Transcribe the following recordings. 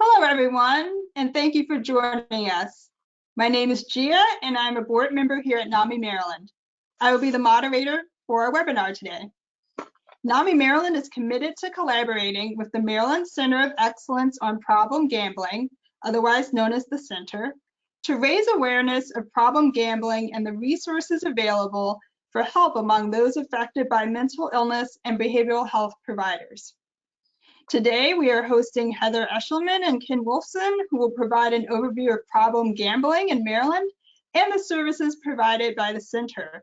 Hello, everyone, and thank you for joining us. My name is Gia, and I'm a board member here at NAMI Maryland. I will be the moderator for our webinar today. NAMI Maryland is committed to collaborating with the Maryland Center of Excellence on Problem Gambling, otherwise known as the Center, to raise awareness of problem gambling and the resources available for help among those affected by mental illness and behavioral health providers. Today, we are hosting Heather Eshleman and Ken Wolfson, who will provide an overview of problem gambling in Maryland and the services provided by the center,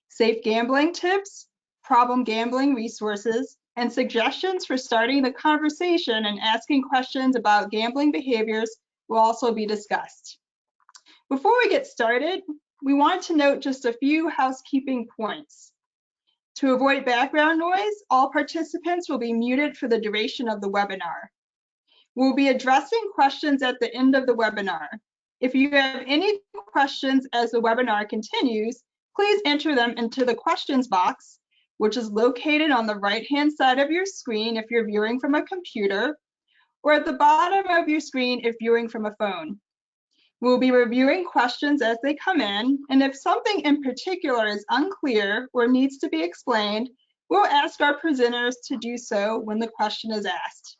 safe gambling tips, problem gambling resources, and suggestions for starting the conversation and asking questions about gambling behaviors will also be discussed. Before we get started, we want to note just a few housekeeping points. To avoid background noise, all participants will be muted for the duration of the webinar. We'll be addressing questions at the end of the webinar. If you have any questions as the webinar continues, please enter them into the questions box, which is located on the right-hand side of your screen if you're viewing from a computer, or at the bottom of your screen if viewing from a phone. We'll be reviewing questions as they come in, and if something in particular is unclear or needs to be explained, we'll ask our presenters to do so when the question is asked.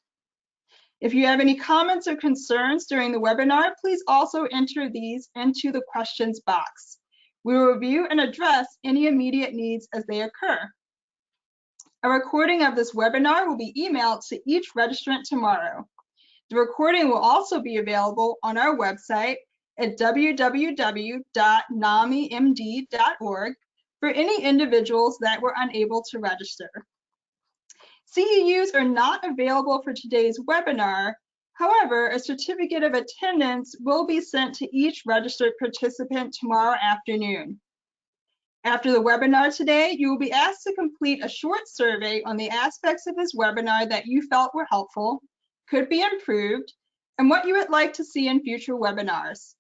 If you have any comments or concerns during the webinar, please also enter these into the questions box. We will review and address any immediate needs as they occur. A recording of this webinar will be emailed to each registrant tomorrow. The recording will also be available on our website at www.namimd.org for any individuals that were unable to register. CEUs are not available for today's webinar. However, a certificate of attendance will be sent to each registered participant tomorrow afternoon. After the webinar today, you will be asked to complete a short survey on the aspects of this webinar that you felt were helpful, could be improved, and what you would like to see in future webinars.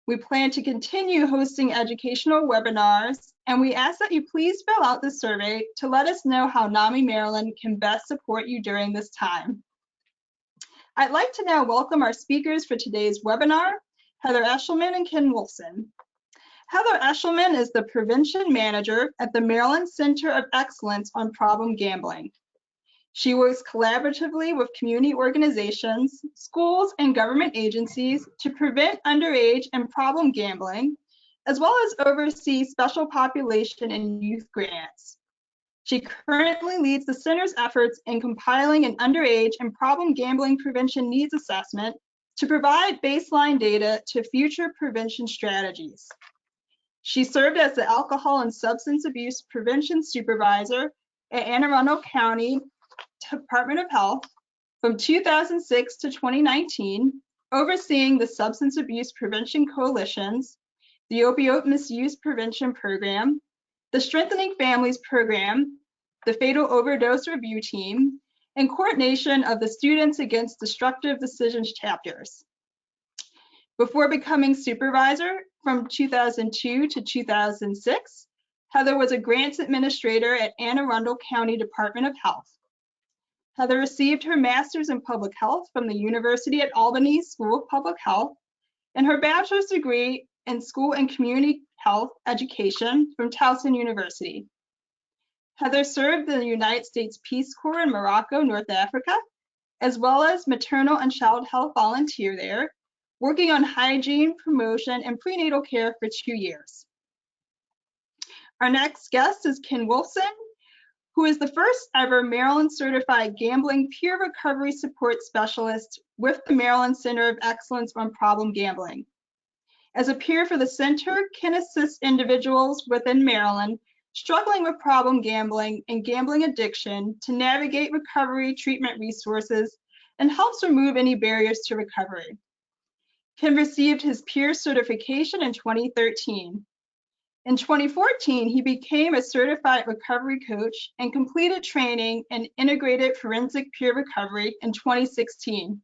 We plan to continue hosting educational webinars, and we ask that you please fill out the survey to let us know how NAMI Maryland can best support you during this time. I'd like to now welcome our speakers for today's webinar, Heather Eshleman and Ken Wolfson. Heather Eshleman is the Prevention Manager at the Maryland Center of Excellence on Problem Gambling. She works collaboratively with community organizations, schools, and government agencies to prevent underage and problem gambling, as well as oversee special population and youth grants. She currently leads the center's efforts in compiling an underage and problem gambling prevention needs assessment to provide baseline data to future prevention strategies. She served as the Alcohol and Substance Abuse Prevention Supervisor at Anne Arundel County Department of Health from 2006 to 2019, overseeing the Substance Abuse Prevention Coalitions, the Opioid Misuse Prevention Program, the Strengthening Families Program, the Fatal Overdose Review Team, and coordination of the Students Against Destructive Decisions chapters. Before becoming supervisor from 2002 to 2006, Heather was a grants administrator at Anne Arundel County Department of Health. Heather received her master's in public health from the University at Albany School of Public Health and her bachelor's degree in school and community health education from Towson University. Heather served in the United States Peace Corps in Morocco, North Africa, as well as maternal and child health volunteer there, working on hygiene, promotion, and prenatal care for 2 years. Our next guest is Ken Wolfson, who is the first ever Maryland certified gambling peer recovery support specialist with the Maryland Center of Excellence on Problem Gambling. As a peer for the center, Ken assists individuals within Maryland struggling with problem gambling and gambling addiction to navigate recovery treatment resources and helps remove any barriers to recovery. Ken received his peer certification in 2013. In 2014, he became a certified recovery coach and completed training in integrated forensic peer recovery in 2016.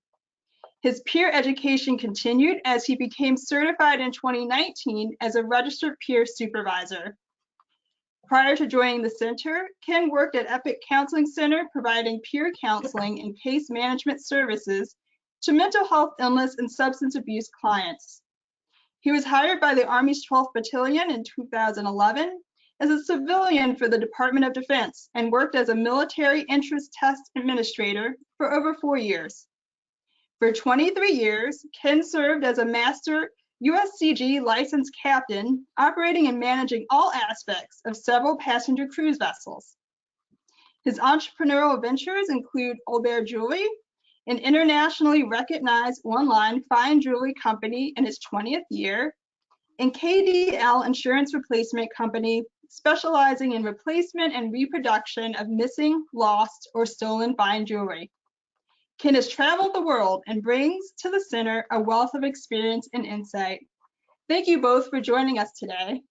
His peer education continued as he became certified in 2019 as a registered peer supervisor. Prior to joining the center, Ken worked at Epic Counseling Center providing peer counseling and case management services to mental health illness and substance abuse clients. He was hired by the Army's 12th Battalion in 2011 as a civilian for the Department of Defense and worked as a military interest test administrator for over 4 years. For 23 years, Ken served as a master USCG licensed captain, operating and managing all aspects of several passenger cruise vessels. His entrepreneurial ventures include Aubert Jewelry, an internationally recognized online fine jewelry company in its 20th year, and KDL Insurance Replacement Company, specializing in replacement and reproduction of missing, lost, or stolen fine jewelry. Ken has traveled the world and brings to the center a wealth of experience and insight. Thank you both for joining us today.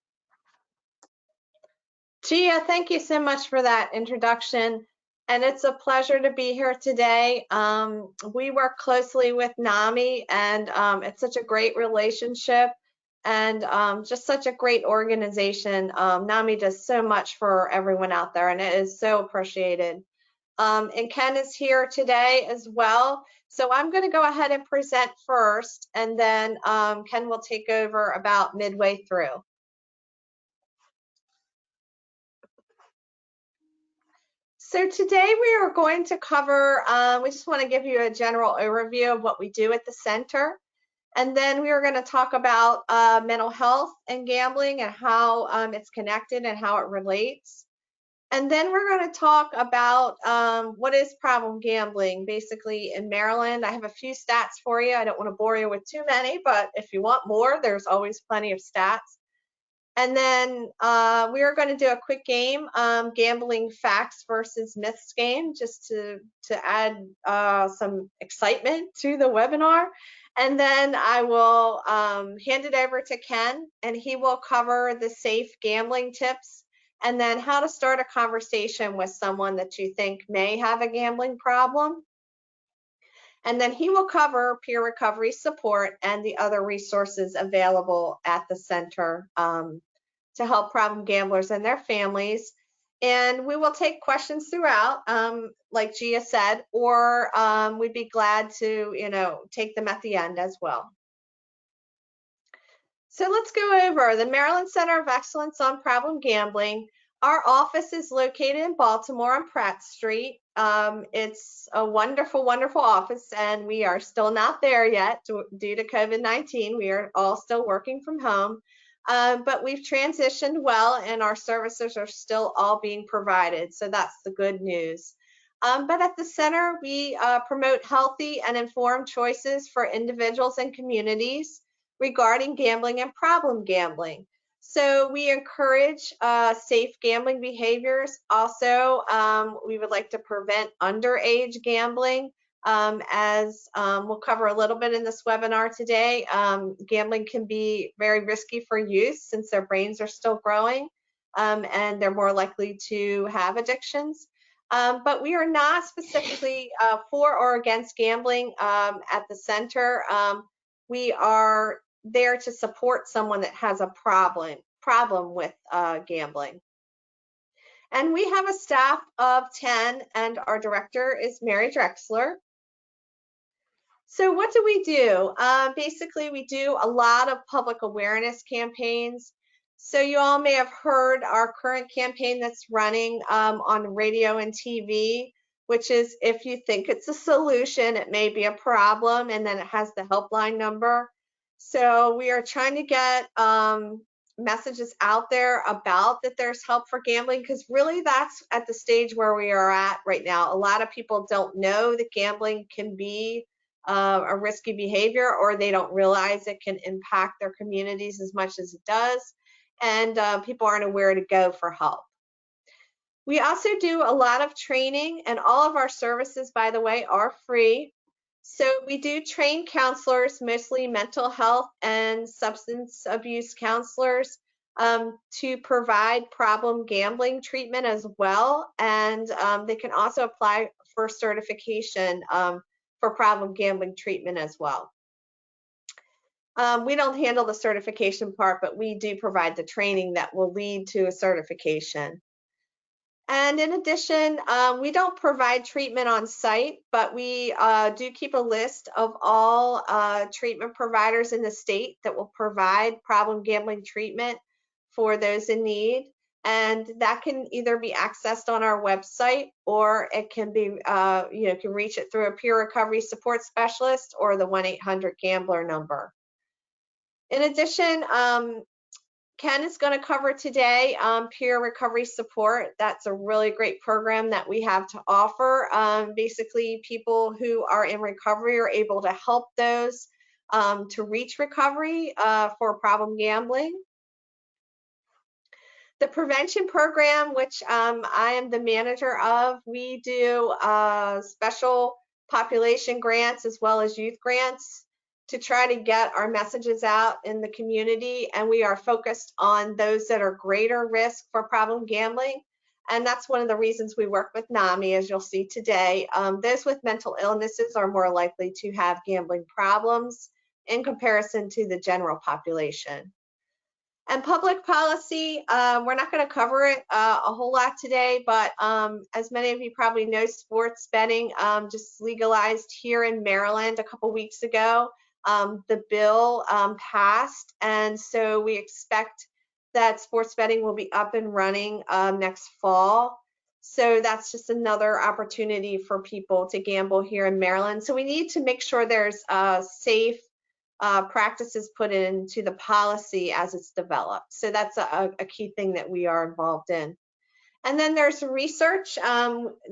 Gia, thank you so much for that introduction. And it's a pleasure to be here today. We work closely with NAMI, and it's such a great relationship and just such a great organization. NAMI does so much for everyone out there, and it is so appreciated. And Ken is here today as well. So I'm going to go ahead and present first, and then Ken will take over about midway through. So today we are going to cover, we just want to give you a general overview of what we do at the center. And then we are going to talk about mental health and gambling and how it's connected and how it relates. And then we're going to talk about what is problem gambling, basically in Maryland. I have a few stats for you. I don't want to bore you with too many, but if you want more, there's always plenty of stats. And then we are going to do a quick game, gambling facts versus myths game, just to add some excitement to the webinar. And then I will hand it over to Ken, and he will cover the safe gambling tips, and then how to start a conversation with someone that you think may have a gambling problem. And then he will cover peer recovery support and the other resources available at the center to help problem gamblers and their families. And we will take questions throughout, like Gia said, or we'd be glad to, take them at the end as well. So let's go over the Maryland Center of Excellence on Problem Gambling. Our office is located in Baltimore on Pratt Street. It's a wonderful, wonderful office, and we are still not there yet due to COVID-19. We are all still working from home. But we've transitioned well, and our services are still all being provided. So that's the good news. But at the center, we promote healthy and informed choices for individuals and communities regarding gambling and problem gambling. So we encourage safe gambling behaviors. Also, we would like to prevent underage gambling. As we'll cover a little bit in this webinar today, gambling can be very risky for youth since their brains are still growing and they're more likely to have addictions. But we are not specifically for or against gambling at the center. We are there to support someone that has a problem with gambling. And we have a staff of 10, and our director is Mary Drexler. So what do we do? Basically, we do a lot of public awareness campaigns. So you all may have heard our current campaign that's running on radio and TV, which is if you think it's a solution, it may be a problem, and then it has the helpline number. So we are trying to get messages out there about that there's help for gambling, because really that's at the stage where we are at right now. A lot of people don't know that gambling can be a risky behavior, or they don't realize it can impact their communities as much as it does, and people aren't aware where to go for help. We also do a lot of training, and all of our services, by the way, are free. So we do train counselors, mostly mental health and substance abuse counselors, to provide problem gambling treatment as well, and they can also apply for certification for problem gambling treatment as well. We don't handle the certification part, but we do provide the training that will lead to a certification. And in addition, we don't provide treatment on site, but we do keep a list of all treatment providers in the state that will provide problem gambling treatment for those in need. And that can either be accessed on our website, or it can be, you can reach it through a peer recovery support specialist or the 1-800-GAMBLER number. In addition, Ken is going to cover today peer recovery support. That's a really great program that we have to offer. Basically, people who are in recovery are able to help those to reach recovery for problem gambling. The prevention program, which I am the manager of, we do special population grants as well as youth grants to try to get our messages out in the community, and we are focused on those that are greater risk for problem gambling. And that's one of the reasons we work with NAMI, as you'll see today. Those with mental illnesses are more likely to have gambling problems in comparison to the general population. And public policy, we're not going to cover it a whole lot today, but as many of you probably know, sports betting just legalized here in Maryland a couple weeks ago. The bill passed, and so we expect that sports betting will be up and running next fall. So that's just another opportunity for people to gamble here in Maryland. So we need to make sure there's safe practices put into the policy as it's developed. So that's a key thing that we are involved in. And then there's research.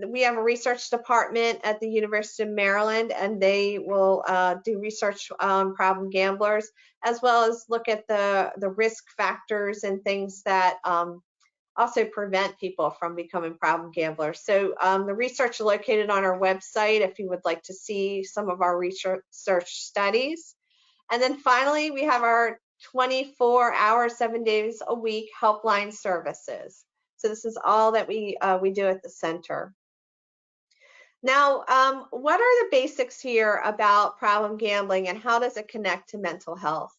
We have a research department at the University of Maryland, and they will do research on problem gamblers, as well as look at the risk factors and things that also prevent people from becoming problem gamblers. So the research is located on our website if you would like to see some of our research studies. And then finally, we have our 24-hour, 7 days a week helpline services. So this is all that we do at the center. Now, what are the basics here about problem gambling, and how does it connect to mental health?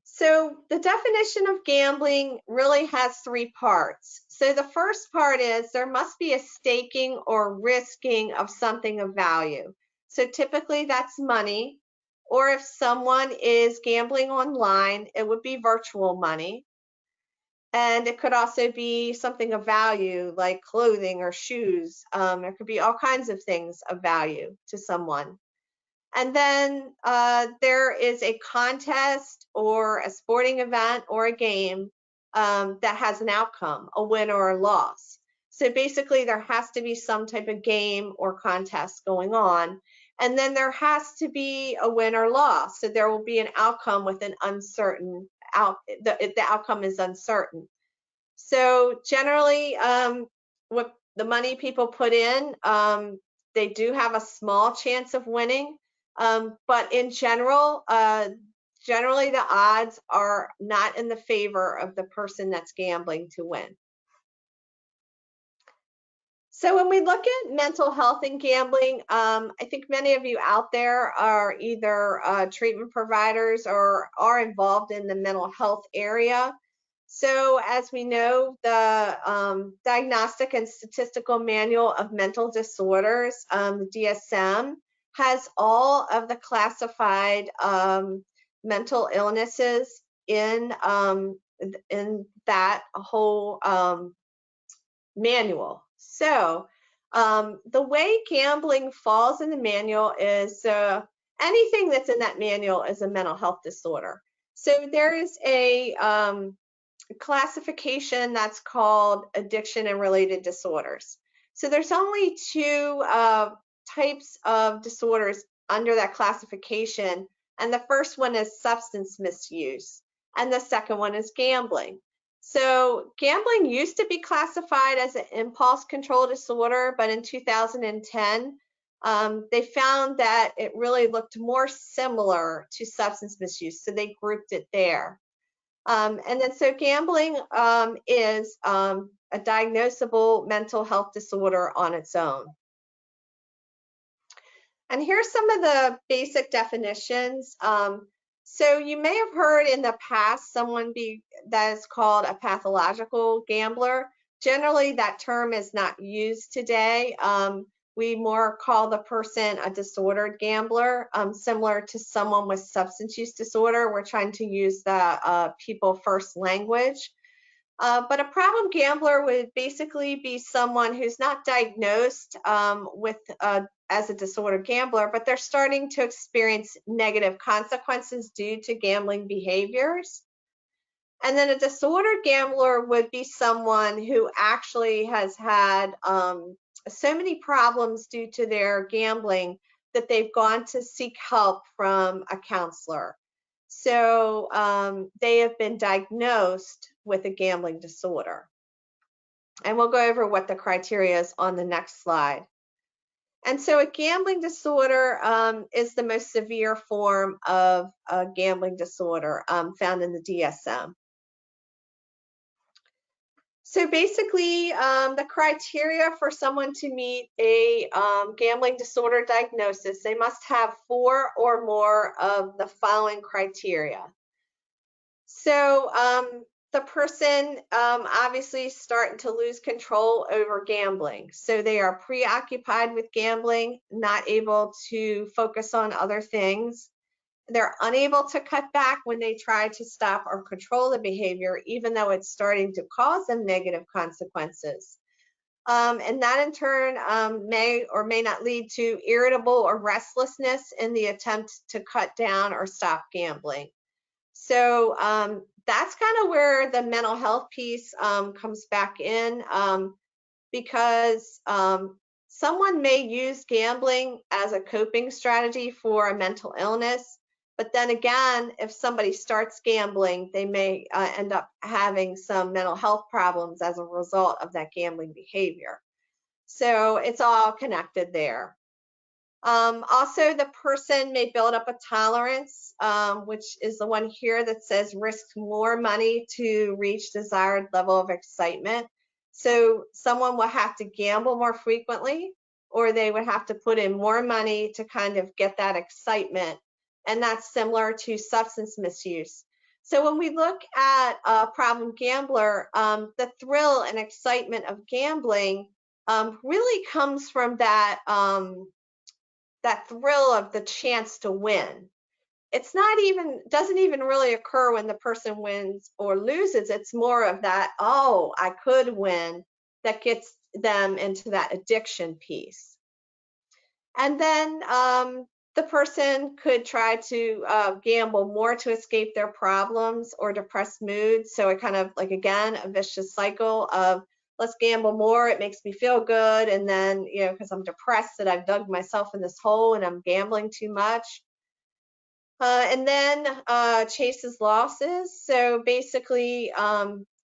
So the definition of gambling really has 3 parts. So the first part is there must be a staking or risking of something of value. So typically that's money, or if someone is gambling online, it would be virtual money. And it could also be something of value like clothing or shoes. There could be all kinds of things of value to someone. And then there is a contest or a sporting event or a game that has an outcome, a win or a loss. So basically there has to be some type of game or contest going on. And then there has to be a win or loss. So there will be an outcome with an uncertain the outcome is uncertain. So generally what the money people put in, they do have a small chance of winning. But in general, generally the odds are not in the favor of the person that's gambling to win. So when we look at mental health and gambling, I think many of you out there are either treatment providers or are involved in the mental health area. So as we know, the Diagnostic and Statistical Manual of Mental Disorders, the DSM, has all of the classified mental illnesses in that whole manual. So the way gambling falls in the manual is anything that's in that manual is a mental health disorder. So there is a classification that's called addiction and related disorders. So there's only 2 types of disorders under that classification, and the first one is substance misuse, and the second one is gambling. So gambling used to be classified as an impulse control disorder, but in 2010, they found that it really looked more similar to substance misuse, so they grouped it there. And then so gambling is a diagnosable mental health disorder on its own. And here's some of the basic definitions. So you may have heard in the past that is called a pathological gambler. Generally, that term is not used today. We more call the person a disordered gambler, similar to someone with substance use disorder. We're trying to use the people first language. But a problem gambler would basically be someone who's not diagnosed as a disordered gambler, but they're starting to experience negative consequences due to gambling behaviors. And then a disordered gambler would be someone who actually has had so many problems due to their gambling that they've gone to seek help from a counselor. So they have been diagnosed with a gambling disorder. And we'll go over what the criteria is on the next slide. And so a gambling disorder is the most severe form of a gambling disorder found in the DSM. So basically, the criteria for someone to meet a gambling disorder diagnosis, they must have 4 or more of the following criteria. So the person obviously starting to lose control over gambling. So they are preoccupied with gambling, not able to focus on other things. They're unable to cut back when they try to stop or control the behavior, even though it's starting to cause them negative consequences. And that in turn may or may not lead to irritable or restlessness in the attempt to cut down or stop gambling. So that's kind of where the mental health piece comes back in, because someone may use gambling as a coping strategy for a mental illness. But then again, if somebody starts gambling, they may end up having some mental health problems as a result of that gambling behavior. So it's all connected there. Also, the person may build up a tolerance, which is the one here that says risk more money to reach desired level of excitement. So someone will have to gamble more frequently, or they would have to put in more money to kind of get that excitement. And that's similar to substance misuse. So when we look at a problem gambler, the thrill and excitement of gambling really comes from that thrill of the chance to win. It's not even, doesn't even really occur when the person wins or loses. It's more of that, oh, I could win, that gets them into that addiction piece. And then the person could try to gamble more to escape their problems or depressed moods. So it kind of like, again, a vicious cycle of let's gamble more, it makes me feel good. And then, you know, because I'm depressed that I've dug myself in this hole and I'm gambling too much. And then chases losses. So basically,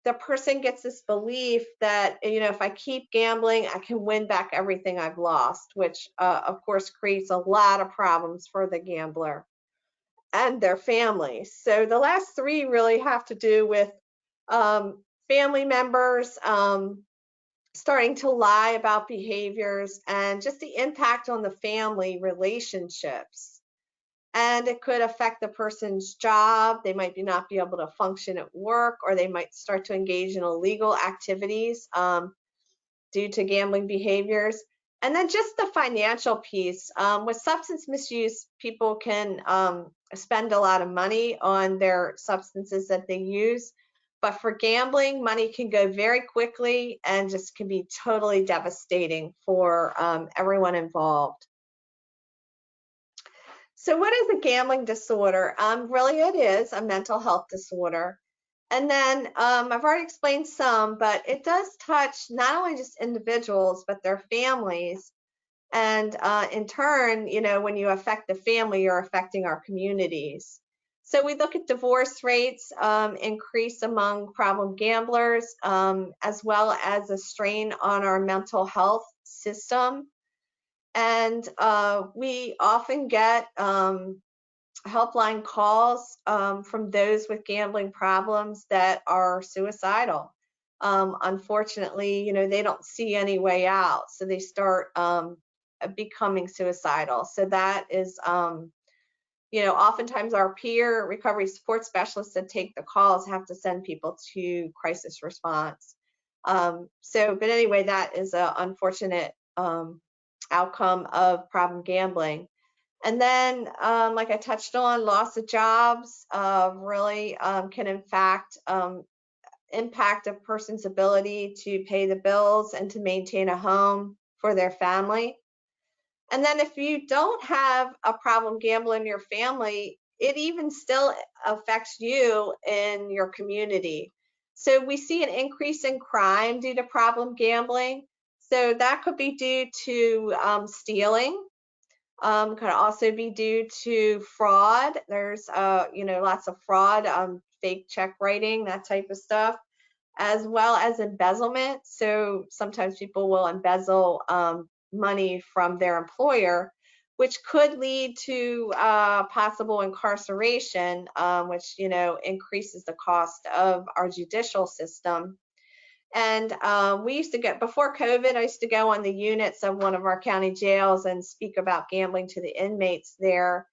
the person gets this belief that, you know, if I keep gambling, I can win back everything I've lost, which of course creates a lot of problems for the gambler and their families. So the last 3 really have to do with family members starting to lie about behaviors and just the impact on the family relationships. And it could affect the person's job. They might not be able to function at work, or they might start to engage in illegal activities due to gambling behaviors. And then just the financial piece. With substance misuse, people can spend a lot of money on their substances that they use. But for gambling, money can go very quickly and just can be totally devastating for everyone involved. So what is a gambling disorder? Really, it is a mental health disorder. And then I've already explained some, but it does touch not only just individuals, but their families. And in turn, you know, when you affect the family, you're affecting our communities. So we look at divorce rates increase among problem gamblers, as well as a strain on our mental health system. And we often get helpline calls from those with gambling problems that are suicidal. Unfortunately, you know, they don't see any way out, so they start becoming suicidal. So that is oftentimes our peer recovery support specialists that take the calls have to send people to crisis response. But anyway, that is an unfortunate outcome of problem gambling. And then, like I touched on, loss of jobs really can in fact impact a person's ability to pay the bills and to maintain a home for their family. And then if you don't have a problem gambler in your family, it even still affects you in your community. So we see an increase in crime due to problem gambling. So that could be due to stealing. Could also be due to fraud. There's lots of fraud, fake check writing, that type of stuff, as well as embezzlement. So sometimes people will embezzle money from their employer, which could lead to possible incarceration, which increases the cost of our judicial system. And we used to get, before COVID, I used to go on the units of one of our county jails and speak about gambling to the inmates there.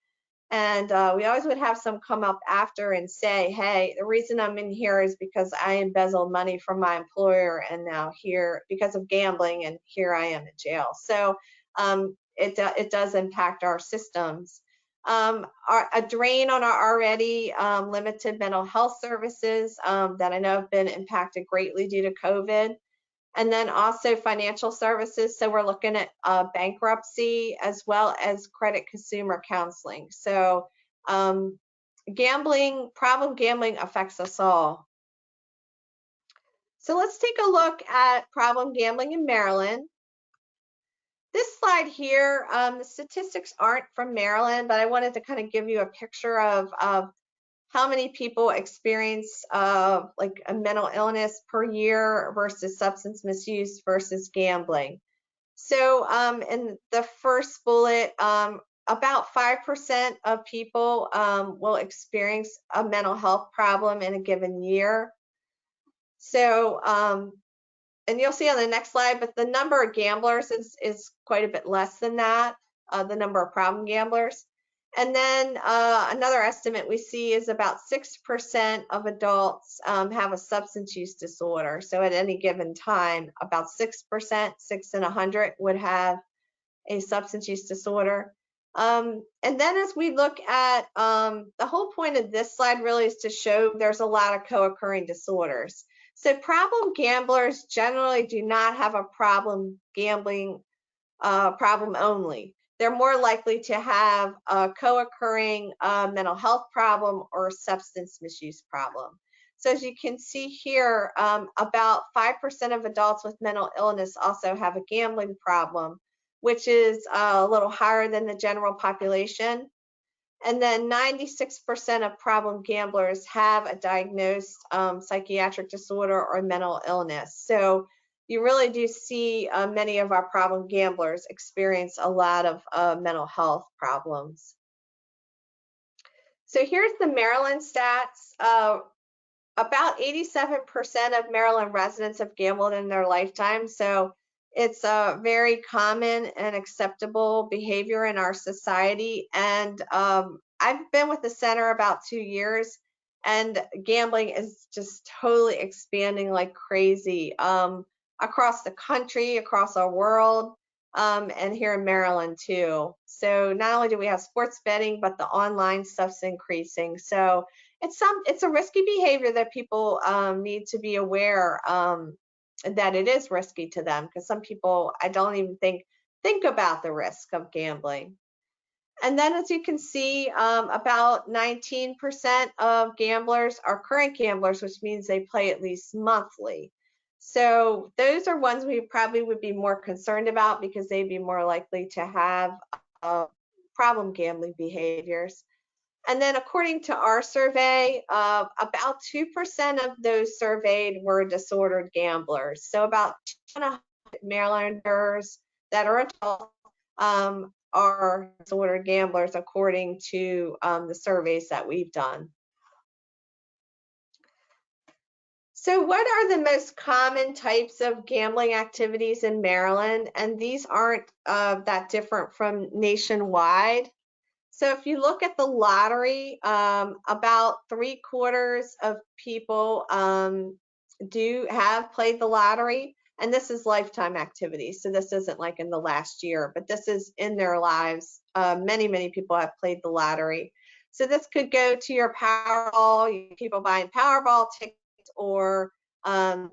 And we always would have some come up after and say, hey, the reason I'm in here is because I embezzled money from my employer, and now here, because of gambling, and here I am in jail. So it does impact our systems. A drain on our already limited mental health services that I know have been impacted greatly due to COVID. And then also financial services. So we're looking at bankruptcy as well as credit consumer counseling. So problem gambling affects us all. So let's take a look at problem gambling in Maryland. This slide here, the statistics aren't from Maryland, but I wanted to kind of give you a picture of how many people experience like a mental illness per year versus substance misuse versus gambling. So in the first bullet, about 5% of people will experience a mental health problem in a given year. So, and you'll see on the next slide, but the number of gamblers is quite a bit less than that, the number of problem gamblers. And then another estimate we see is about 6% of adults have a substance use disorder. So at any given time, about 6%, 6 in 100 would have a substance use disorder. And then as we look at, the whole point of this slide really is to show there's a lot of co-occurring disorders. So problem gamblers generally do not have a problem gambling problem only. They're more likely to have a co-occurring mental health problem or substance misuse problem. So as you can see here, about 5% of adults with mental illness also have a gambling problem, which is a little higher than the general population. And then 96% of problem gamblers have a diagnosed psychiatric disorder or mental illness. So you really do see many of our problem gamblers experience a lot of mental health problems. So here's the Maryland stats. About 87% of Maryland residents have gambled in their lifetime. So it's a very common and acceptable behavior in our society. And I've been with the center about 2 years, and gambling is just totally expanding like crazy across the country, across our world, and here in Maryland too. So not only do we have sports betting, but the online stuff's increasing. So it's a risky behavior that people need to be aware that it is risky to them, because some people, I don't even think about the risk of gambling. And then as you can see, about 19% of gamblers are current gamblers, which means they play at least monthly. So those are ones we probably would be more concerned about, because they'd be more likely to have problem gambling behaviors. And then according to our survey, about 2% of those surveyed were disordered gamblers. So about 200 Marylanders that are adults are disordered gamblers according to the surveys that we've done. So what are the most common types of gambling activities in Maryland? And these aren't that different from nationwide. So if you look at the lottery, about 3/4 of people have played the lottery, and this is lifetime activity. So this isn't like in the last year, but this is in their lives. Many people have played the lottery. So this could go to your Powerball, people buying Powerball tickets, or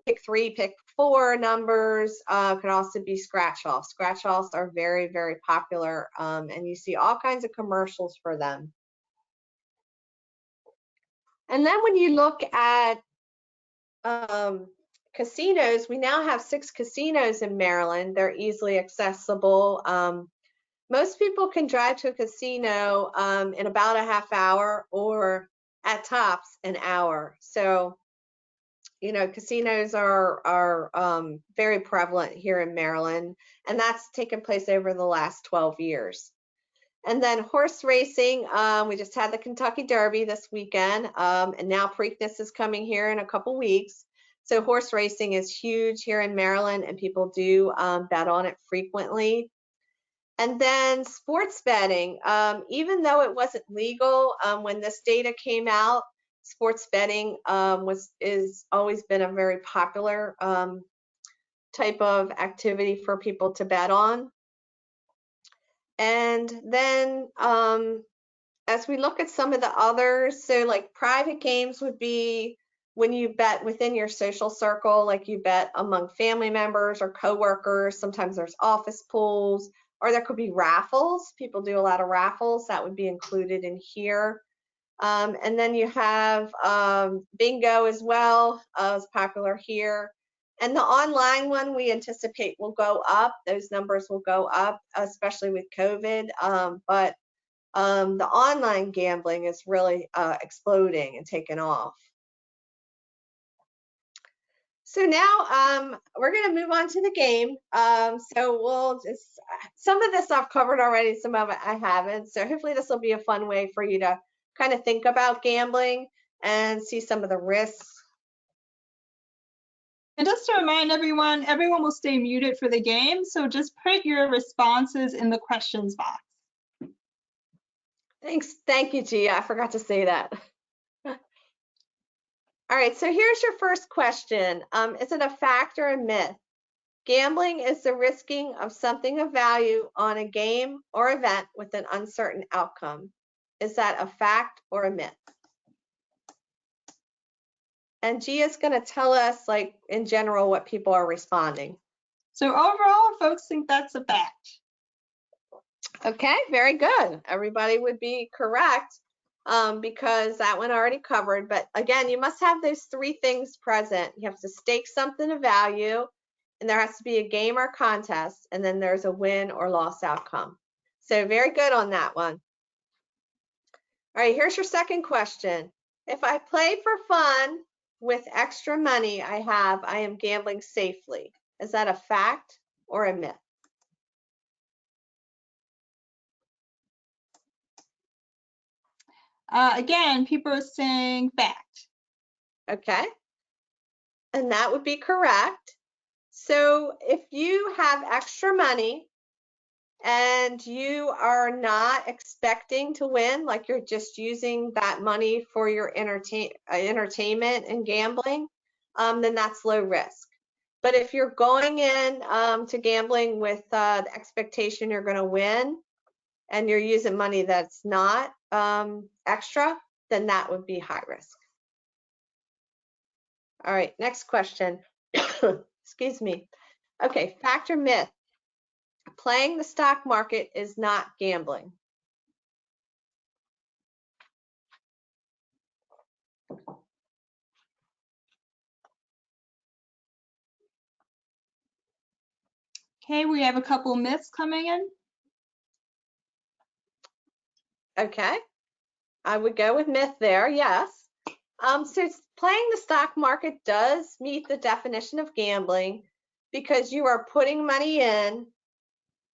pick 3, pick 4 numbers. Could also be scratch-offs. Scratch-offs are very popular, and you see all kinds of commercials for them. And then when you look at casinos, we now have 6 casinos in Maryland. They're easily accessible. Most people can drive to a casino in about a half hour, or at tops an hour. So, you know, casinos are very prevalent here in Maryland, and that's taken place over the last 12 years. And then horse racing, we just had the Kentucky Derby this weekend, and now Preakness is coming here in a couple weeks. So horse racing is huge here in Maryland, and people do bet on it frequently. And then sports betting, even though it wasn't legal when this data came out, sports betting is always been a very popular type of activity for people to bet on. And then as we look at some of the others, so like private games would be when you bet within your social circle, like you bet among family members or coworkers. Sometimes there's office pools, or there could be raffles. People do a lot of raffles. That would be included in here. And then you have bingo as well, is popular here. And the online one we anticipate will go up. Those numbers will go up, especially with COVID. But the online gambling is really exploding and taking off. So now we're going to move on to the game. So we'll just, some of this I've covered already, some of it I haven't. So hopefully this will be a fun way for you to kind of think about gambling and see some of the risks. And just to remind everyone will stay muted for the game, so just put your responses in the questions box. Thanks. Thank you, Gia. I forgot to say that. All right, so here's your first question. Is it a fact or a myth? Gambling is the risking of something of value on a game or event with an uncertain outcome. Is that a fact or a myth? And Gia's going to tell us, like, in general, what people are responding. So overall, folks think that's a fact. Okay, very good. Everybody would be correct because that one already covered. But again, you must have those 3 things present. You have to stake something of value, and there has to be a game or contest, and then there's a win or loss outcome. So very good on that one. All right, here's your second question. If I play for fun with extra money I have, I am gambling safely. Is that a fact or a myth? Again, people are saying fact. Okay, and that would be correct. So if you have extra money and you are not expecting to win, like you're just using that money for your entertainment and gambling, then that's low risk. But if you're going in to gambling with the expectation you're going to win, and you're using money that's not extra, then that would be high risk. All right, next question. Excuse me. Okay, fact or myth? Playing the stock market is not gambling. Okay, we have a couple myths coming in. Okay, I would go with myth there, yes. So playing the stock market does meet the definition of gambling because you are putting money in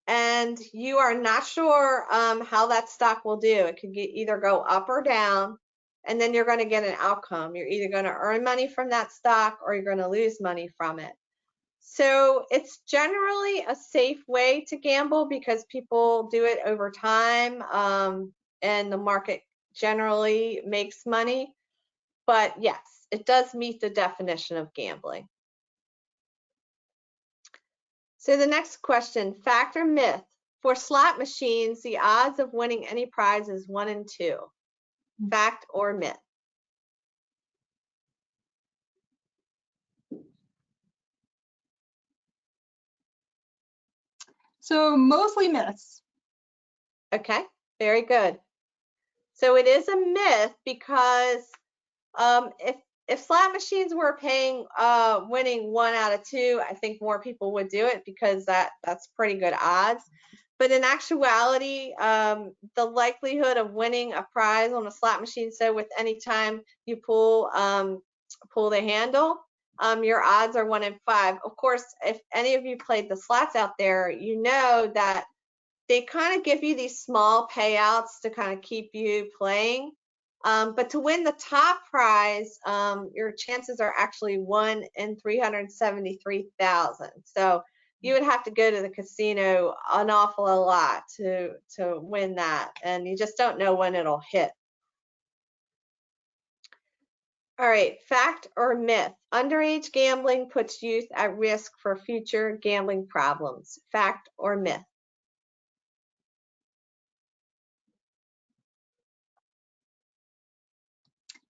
and you are not sure how that stock will do. It could either go up or down, and then you're going to get an outcome. You're either going to earn money from that stock or you're going to lose money from it. So it's generally a safe way to gamble because people do it over time. and the market generally makes money. But yes, it does meet the definition of gambling. So the next question, fact or myth? For slot machines, the odds of winning any prize is 1 in 2. Fact or myth? So mostly myths. Okay, very good. So it is a myth because if slot machines were paying winning 1 out of 2, I think more people would do it because that's pretty good odds. But in actuality, the likelihood of winning a prize on a slot machine, so with any time you pull the handle, your odds are 1 in 5. Of course, if any of you played the slots out there, you know that they kind of give you these small payouts to kind of keep you playing. But to win the top prize, your chances are actually 1 in 373,000. So you would have to go to the casino an awful lot to win that, and you just don't know when it'll hit. All right, fact or myth? Underage gambling puts youth at risk for future gambling problems. Fact or myth?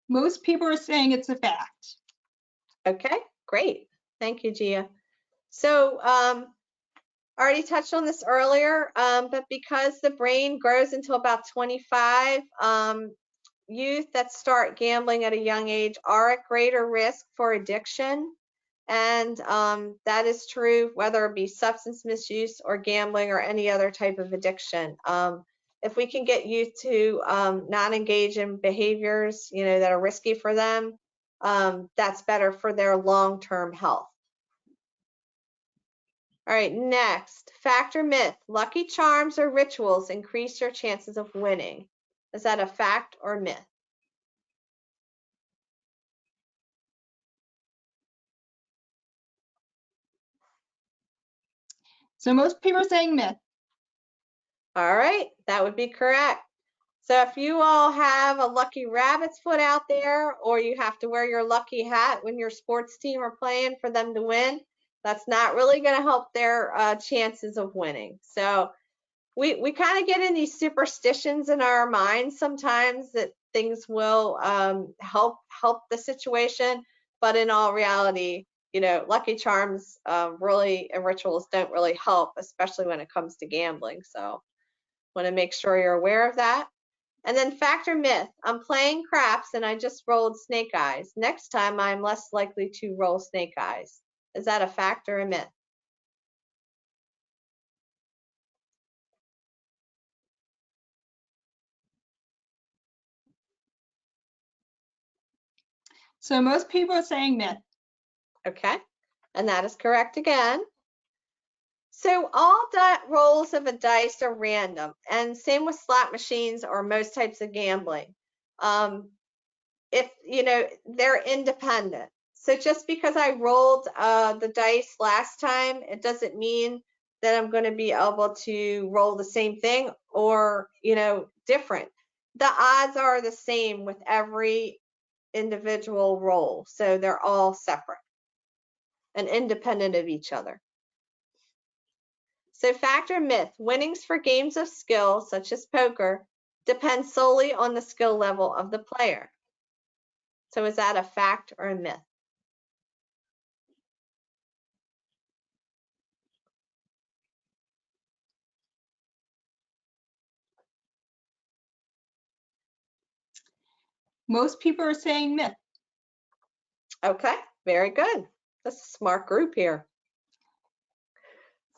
Most people are saying it's a fact. Okay, great. Thank you, Gia. So I already touched on this earlier, but because the brain grows until about 25, youth that start gambling at a young age are at greater risk for addiction. And that is true whether it be substance misuse or gambling or any other type of addiction. If we can get youth to not engage in behaviors, that are risky for them, that's better for their long-term health. All right, next, fact or myth? Lucky charms or rituals increase your chances of winning. Is that a fact or myth? So most people are saying myth. All right, that would be correct. So if you all have a lucky rabbit's foot out there, or you have to wear your lucky hat when your sports team are playing for them to win, that's not really going to help their chances of winning. So we kind of get in these superstitions in our minds sometimes that things will help the situation, but in all reality, lucky charms really and rituals don't really help, especially when it comes to gambling. So want to make sure you're aware of that. And then fact or myth, I'm playing craps and I just rolled snake eyes. Next time I'm less likely to roll snake eyes. Is that a fact or a myth? So most people are saying myth. Okay, and that is correct again. So all rolls of a dice are random, and same with slot machines or most types of gambling. If they're independent. So just because I rolled the dice last time, it doesn't mean that I'm going to be able to roll the same thing or different. The odds are the same with every individual roll, so they're all separate and independent of each other. So fact or myth, winnings for games of skill, such as poker, depend solely on the skill level of the player. So is that a fact or a myth? Most people are saying myth. Okay, very good. That's a smart group here.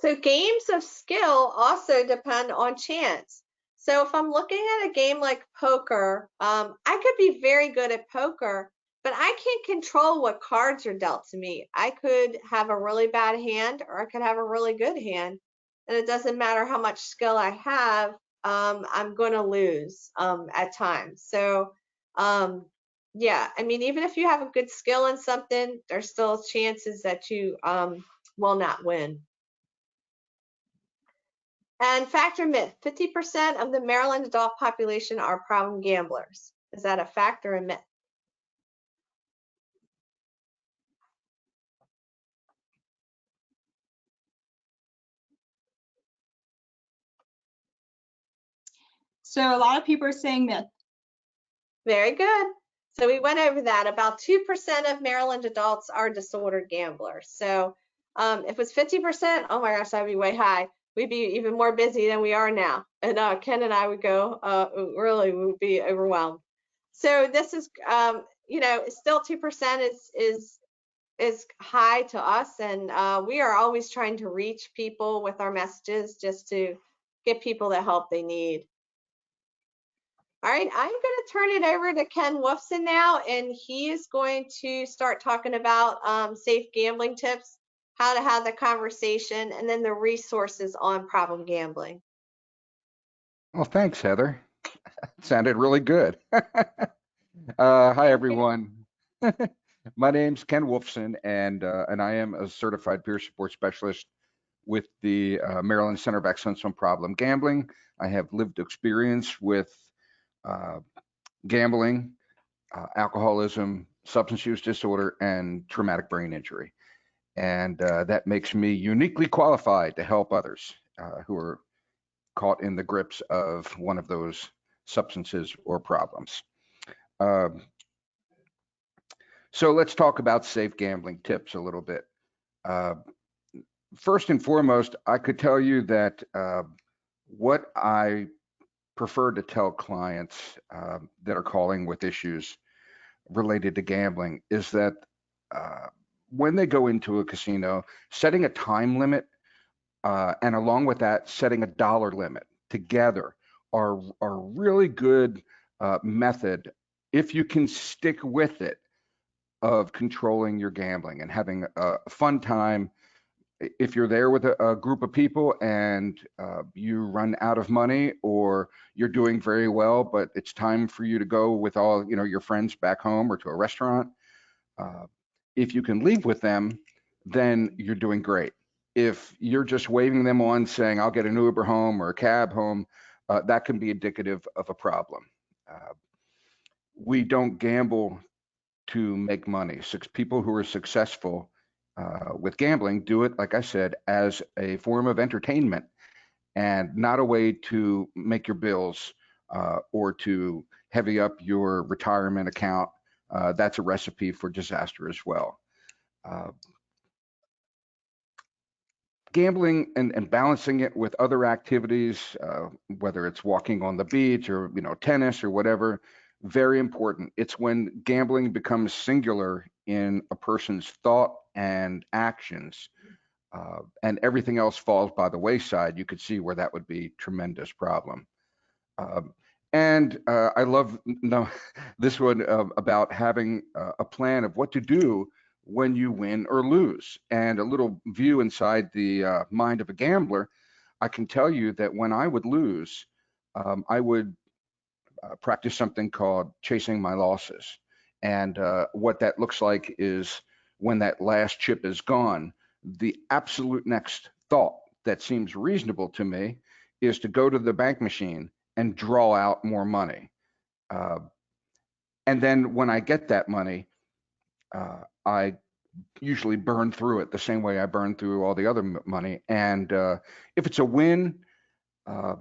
So games of skill also depend on chance. So if I'm looking at a game like poker, I could be very good at poker, but I can't control what cards are dealt to me. I could have a really bad hand or I could have a really good hand. And it doesn't matter how much skill I have, I'm going to lose at times. So yeah, I mean, even if you have a good skill in something, there's still chances that you will not win. And fact or myth, 50% of the Maryland adult population are problem gamblers. Is that a fact or a myth? So a lot of people are saying myth. Very good. So we went over that. About 2% of Maryland adults are disordered gamblers. So if it was 50%, oh my gosh, that'd be way high. We'd be even more busy than we are now. And Ken and I would go, really, we would be overwhelmed. So this is, still 2% is high to us. And we are always trying to reach people with our messages just to get people the help they need. All right, I'm going to turn it over to Ken Wolfson now, and he is going to start talking about safe gambling tips, how to have the conversation, and then the resources on problem gambling. Well, thanks, Heather. It sounded really good. Hi, everyone. My name's Ken Wolfson, and I am a certified peer support specialist with the Maryland Center of Excellence on Problem Gambling. I have lived experience with gambling, alcoholism, substance use disorder, and traumatic brain injury. And that makes me uniquely qualified to help others who are caught in the grips of one of those substances or problems. So let's talk about safe gambling tips a little bit. First and foremost, I could tell you that what I prefer to tell clients that are calling with issues related to gambling is that when they go into a casino, setting a time limit and along with that, setting a dollar limit together are really good method if you can stick with it of controlling your gambling and having a fun time. If you're there with a group of people and you run out of money or you're doing very well, but it's time for you to go with all your friends back home or to a restaurant, if you can leave with them, then you're doing great. If you're just waving them on saying, I'll get an Uber home or a cab home, that can be indicative of a problem. We don't gamble to make money. People who are successful with gambling do it, like I said, as a form of entertainment and not a way to make your bills or to heavy up your retirement account. That's a recipe for disaster as well. Gambling and balancing it with other activities, whether it's walking on the beach or tennis or whatever, very important. It's when gambling becomes singular in a person's thought and actions, and everything else falls by the wayside. You could see where that would be a tremendous problem. I love this one about having a plan of what to do when you win or lose. And a little view inside the mind of a gambler, I can tell you that when I would lose, I would practice something called chasing my losses. And what that looks like is when that last chip is gone, the absolute next thought that seems reasonable to me is to go to the bank machine and draw out more money. And then when I get that money, I usually burn through it the same way I burn through all the other money. And if it's a win, the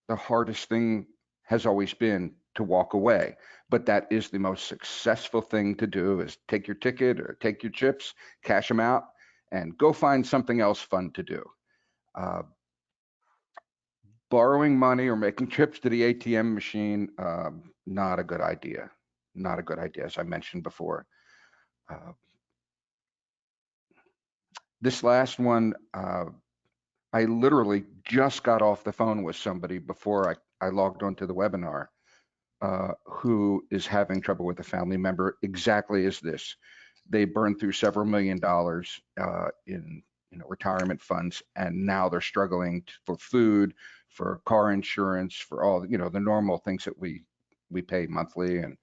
hardest thing has always been to walk away. But that is the most successful thing to do, is take your ticket or take your chips, cash them out, and go find something else fun to do. Borrowing money or making trips to the ATM machine, not a good idea. Not a good idea, as I mentioned before. This last one, I literally just got off the phone with somebody before I logged onto the webinar who is having trouble with a family member exactly as this. They burned through several $1 million in retirement funds, and now they're struggling for food, for car insurance, for all the normal things that we pay monthly. And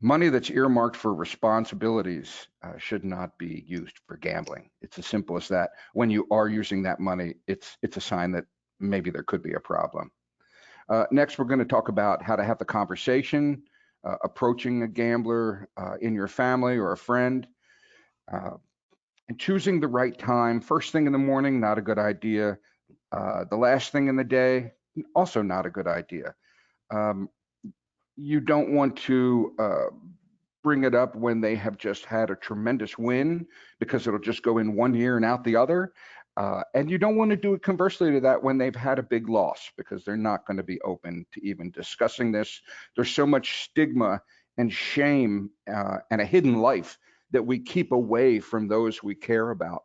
Money that's earmarked for responsibilities should not be used for gambling. It's as simple as that. When you are using that money, it's a sign that maybe there could be a problem. Next, we're going to talk about how to have the conversation approaching a gambler in your family or a friend. And choosing the right time, first thing in the morning, not a good idea. The last thing in the day, also not a good idea. You don't want to bring it up when they have just had a tremendous win, because it'll just go in one ear and out the other. And you don't want to do it conversely to that when they've had a big loss, because they're not going to be open to even discussing this. There's so much stigma and shame and a hidden life that we keep away from those we care about,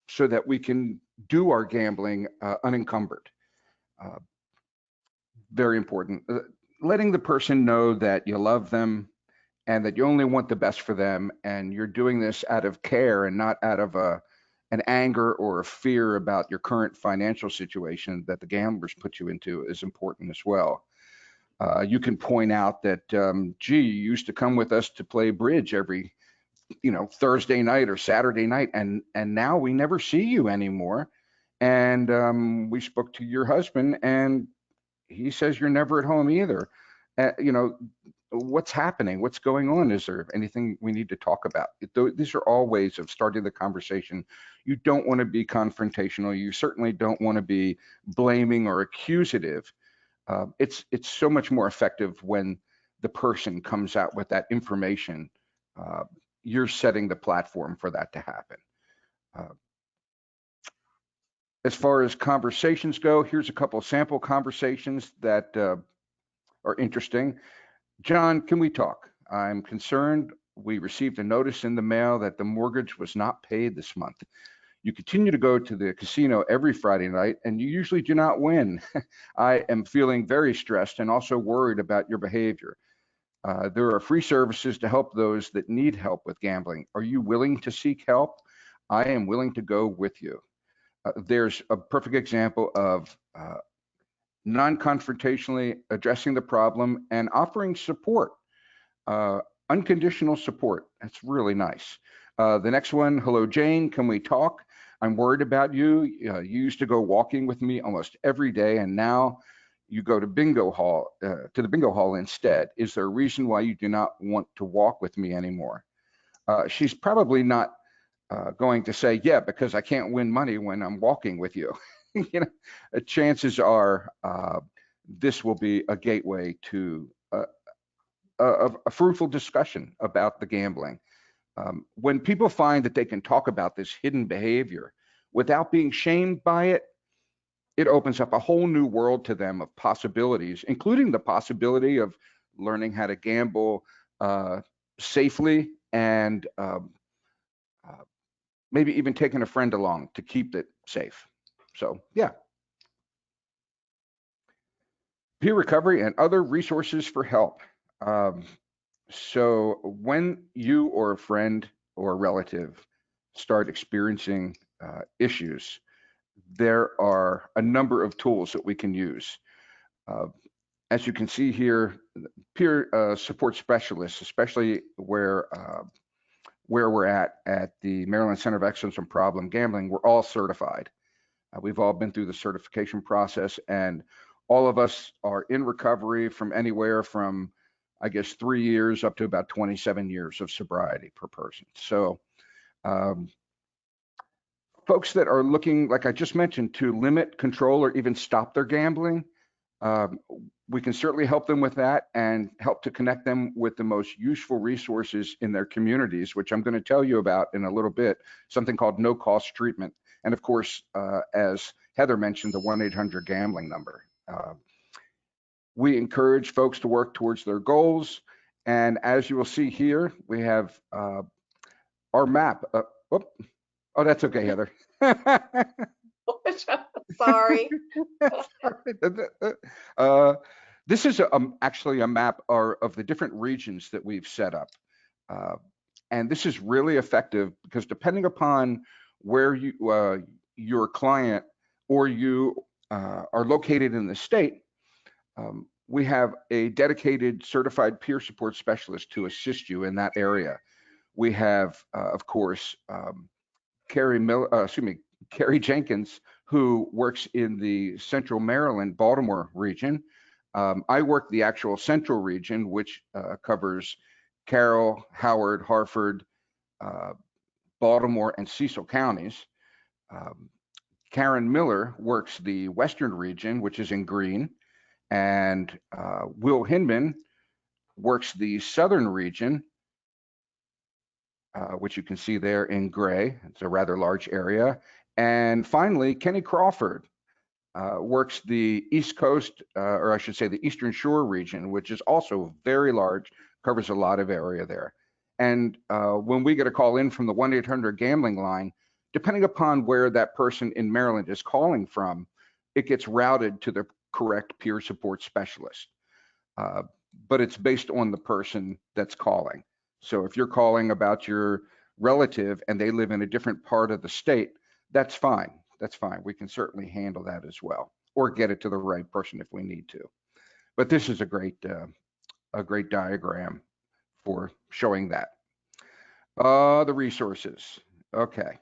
so that we can do our gambling unencumbered. Very important. Letting the person know that you love them and that you only want the best for them, and you're doing this out of care and not out of an anger or a fear about your current financial situation that the gamblers put you into, is important as well. You can point out that, gee, you used to come with us to play bridge every, Thursday night or Saturday night, and now we never see you anymore. And we spoke to your husband, and he says you're never at home either. What's happening? What's going on? Is there anything we need to talk about? These are all ways of starting the conversation. You don't want to be confrontational. You certainly don't want to be blaming or accusative. It's so much more effective when the person comes out with that information. You're setting the platform for that to happen. As far as conversations go, here's a couple of sample conversations that are interesting. John, can we talk? I'm concerned. We received a notice in the mail that the mortgage was not paid this month. You continue to go to the casino every Friday night, and you usually do not win. I am feeling very stressed and also worried about your behavior. There are free services to help those that need help with gambling. Are you willing to seek help? I am willing to go with you. There's a perfect example of non-confrontationally addressing the problem and offering support, unconditional support. That's really nice. The next one, hello, Jane, can we talk? I'm worried about you. You used to go walking with me almost every day, and now you go to the bingo hall instead. Is there a reason why you do not want to walk with me anymore? She's probably not going to say, yeah, because I can't win money when I'm walking with you. Chances are this will be a gateway to a fruitful discussion about the gambling. When people find that they can talk about this hidden behavior without being shamed by it, it opens up a whole new world to them of possibilities, including the possibility of learning how to gamble safely, and maybe even taking a friend along to keep it safe. So, yeah. Peer recovery and other resources for help. So when you or a friend or a relative start experiencing issues, there are a number of tools that we can use. As you can see here, peer support specialists, especially where we're at the Maryland Center of Excellence on Problem Gambling, we're all certified. We've all been through the certification process, and all of us are in recovery from anywhere from, I guess, 3 years up to about 27 years of sobriety per person. So folks that are looking, like I just mentioned, to limit, control, or even stop their gambling, we can certainly help them with that and help to connect them with the most useful resources in their communities, which I'm going to tell you about in a little bit, something called no-cost treatment. And of course, as Heather mentioned, the 1-800-GAMBLING number. We encourage folks to work towards their goals. And as you will see here, we have our map. Oh, that's okay, Heather. Sorry. This is actually a map of the different regions that we've set up. And this is really effective because depending upon where your client or you are located in the state, we have a dedicated certified peer support specialist to assist you in that area. We have, of course, Carrie Jenkins, who works in the Central Maryland, Baltimore region. I work the actual Central region, which covers Carroll, Howard, Harford, Baltimore, and Cecil counties. Karen Miller works the Western region, which is in green, and Will Hinman works the Southern region, which you can see there in gray. It's a rather large area. And finally, Kenny Crawford works the East Coast, or I should say the Eastern Shore region, which is also very large, covers a lot of area there. And when we get a call in from the 1-800 gambling line, depending upon where that person in Maryland is calling from, it gets routed to the correct peer support specialist. But it's based on the person that's calling. So if you're calling about your relative and they live in a different part of the state, that's fine. That's fine. We can certainly handle that as well, or get it to the right person if we need to. But this is a great diagram for showing that. The resources. Okay.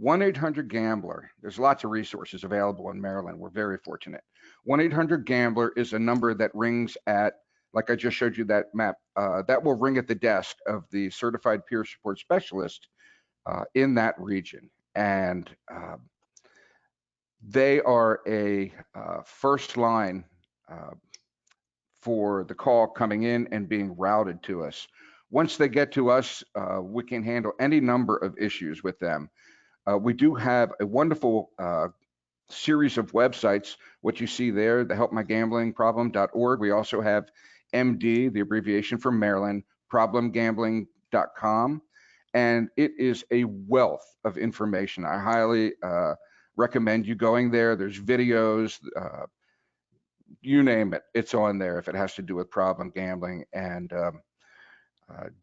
1-800-GAMBLER. There's lots of resources available in Maryland. We're very fortunate. 1-800-GAMBLER is a number that rings at, like I just showed you that map, that will ring at the desk of the certified peer support specialist in that region. And they are a first line for the call coming in and being routed to us. Once they get to us, we can handle any number of issues with them. We do have a wonderful series of websites, what you see there, the helpmygamblingproblem.org. We also have MD, the abbreviation for Maryland, problemgambling.com. And it is a wealth of information. I highly recommend you going there. There's videos, you name it, it's on there if it has to do with problem gambling. And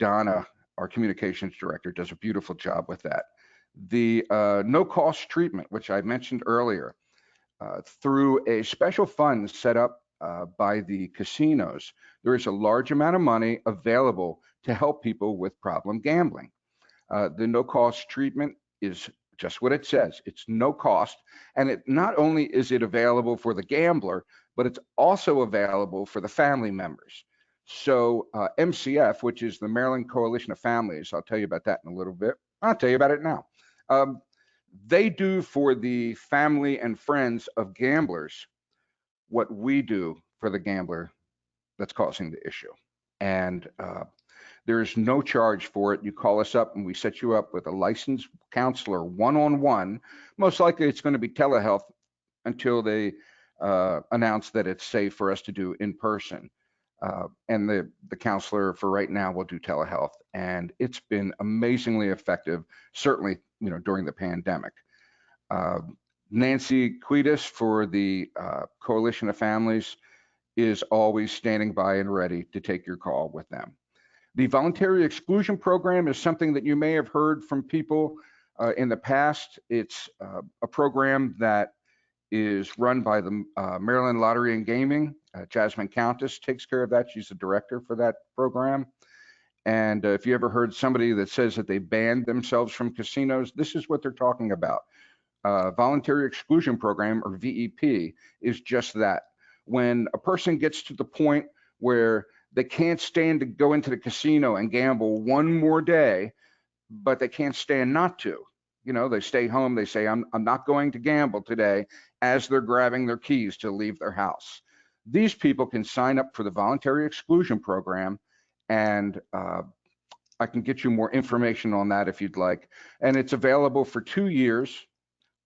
Donna, our communications director, does a beautiful job with that. The no-cost treatment, which I mentioned earlier, through a special fund set up by the casinos, there is a large amount of money available to help people with problem gambling. The no-cost treatment is just what it says. It's no cost, and it not only is it available for the gambler, but it's also available for the family members. So MCF, which is the Maryland Coalition of Families, I'll tell you about that in a little bit. I'll tell you about it now. They do for the family and friends of gamblers what we do for the gambler that's causing the issue. And there's no charge for it. You call us up and we set you up with a licensed counselor one-on-one. Most likely it's going to be telehealth until they announce that it's safe for us to do in person. And the counselor for right now will do telehealth, and it's been amazingly effective, certainly, during the pandemic. Nancy Quidis for the Coalition of Families is always standing by and ready to take your call with them. The voluntary exclusion program is something that you may have heard from people in the past. It's a program that is run by the Maryland Lottery and Gaming. Jasmine Countess takes care of that. She's the director for that program. And if you ever heard somebody that says that they banned themselves from casinos, this is what they're talking about. Voluntary Exclusion Program, or VEP, is just that. When a person gets to the point where they can't stand to go into the casino and gamble one more day, but they can't stand not to. They stay home, they say, I'm not going to gamble today, as they're grabbing their keys to leave their house. These people can sign up for the Voluntary Exclusion Program, and I can get you more information on that if you'd like. And it's available for 2 years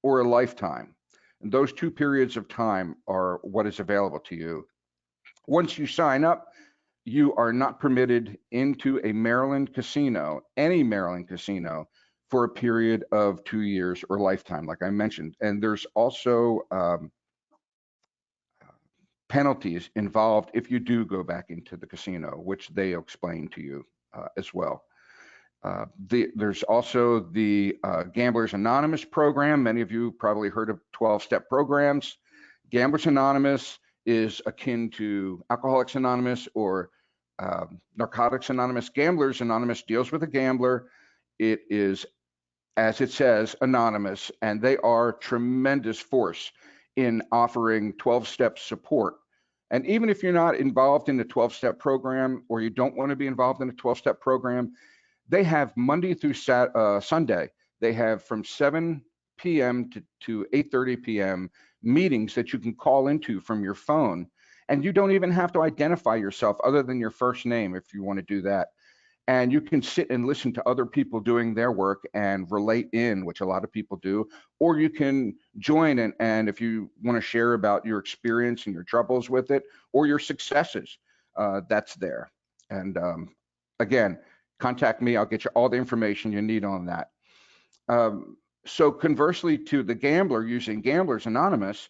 or a lifetime. And those 2 periods of time are what is available to you. Once you sign up, you are not permitted into a Maryland casino, any Maryland casino, for a period of 2 years or lifetime, like I mentioned. And there's also penalties involved if you do go back into the casino, which they'll explain to you as well. There's also the Gamblers Anonymous program. Many of you probably heard of 12-step programs. Gamblers Anonymous is akin to Alcoholics Anonymous or Narcotics Anonymous. Gamblers Anonymous deals with a gambler. It is, as it says, anonymous, and they are tremendous force in offering 12-step support. And even if you're not involved in the 12-step program, or you don't want to be involved in a 12-step program, they have Monday through Sunday. They have from 7 p.m. to 8:30 p.m. meetings that you can call into from your phone. And you don't even have to identify yourself other than your first name if you want to do that. And you can sit and listen to other people doing their work and relate in, which a lot of people do, or you can join and if you want to share about your experience and your troubles with it or your successes, that's there. And again, contact me. I'll get you all the information you need on that. So conversely to the gambler using Gamblers Anonymous,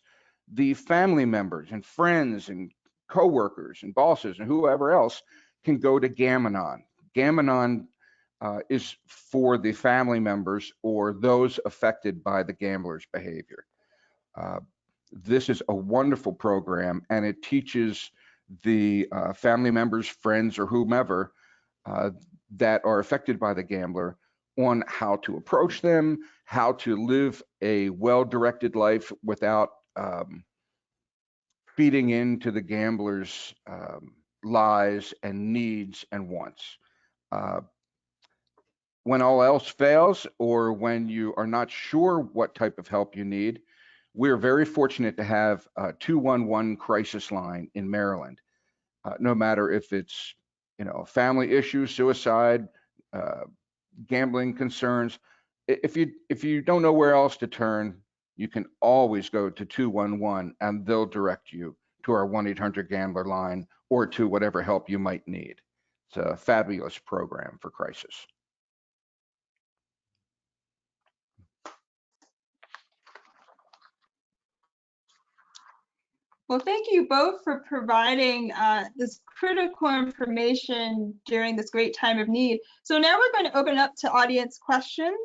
the family members and friends and coworkers and bosses and whoever else can go to Gam-Anon. Gam-Anon is for the family members or those affected by the gambler's behavior. This is a wonderful program, and it teaches the family members, friends, or whomever that are affected by the gambler on how to approach them, how to live a well-directed life without feeding into the gambler's lies and needs and wants. When all else fails, or when you are not sure what type of help you need, we're very fortunate to have a 211 crisis line in Maryland. No matter if it's, family issues, suicide, gambling concerns, if you don't know where else to turn, you can always go to 211 and they'll direct you to our 1-800-GAMBLER line or to whatever help you might need. It's a fabulous program for crisis. Well, thank you both for providing this critical information during this great time of need. So now we're going to open up to audience questions.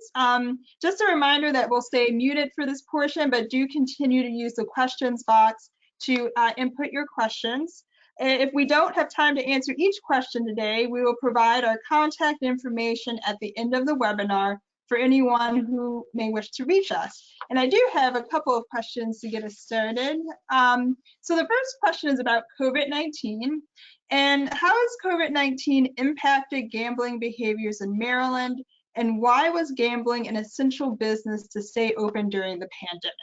Just a reminder that we'll stay muted for this portion, but do continue to use the questions box to input your questions. If we don't have time to answer each question today, we will provide our contact information at the end of the webinar for anyone who may wish to reach us. And I do have a couple of questions to get us started. So the first question is about COVID-19 and how has COVID-19 impacted gambling behaviors in Maryland, and why was gambling an essential business to stay open during the pandemic?